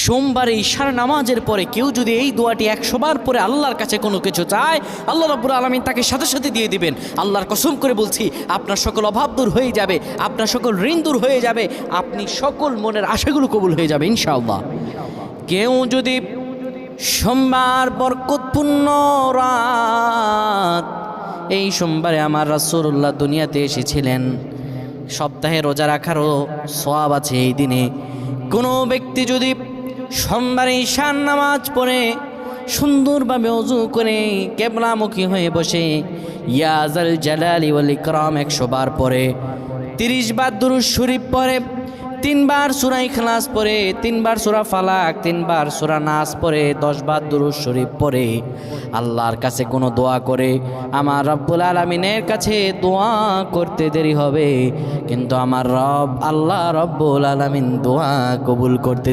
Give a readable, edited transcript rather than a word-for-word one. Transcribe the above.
সোমবারে ঈশার নামাজের পরে কেউ যদি এই দোয়াটি 100 বার পরে আল্লাহর কাছে কোনো কিছু চায়, আল্লাহ রাব্বুল আলামিন তাকে সাথে সাথে দিয়ে দিবেন। আল্লাহর কসম করে বলছি, আপনার সকল অভাব দূর হয়ে যাবে, আপনার সকল ঋণ দূর হয়ে যাবে, আপনি সকল মনের আশাগুলো কবুল হয়ে যাবে ইনশাআল্লাহ। কেউ যদি সোমবার বরকতপূর্ণ রাত, এই সোমবারে আমার রাসূলুল্লাহ দুনিয়াতে এসেছিলেন, সপ্তাহে রোজা রাখারও সওয়াব আছে এই দিনে। কোনো ব্যক্তি যদি সোমবারে ঈশার নামাজ পড়ে সুন্দরভাবে ওযু করে কিবলামুখী হয়ে বসে ইয়া যাল জালালি ওয়াল ইকরাম 100 বার পড়ে, 30 বার দুরূদ শরীফ পড়ে, 3 বার সূরা ইখলাস পড়ে, 3 বার সূরা ফালাক, 3 বার সূরা নাস পড়ে, 10 বার দুরূদ শরীফ পড়ে, আল্লাহর কাছে কোনো দোয়া করে, আমার রব্বুল আলামিনের কাছে দোয়া করতে দেরি হবে, কিন্তু আমার রব আল্লাহ রব্বুল আলামিন দোয়া কবুল করতে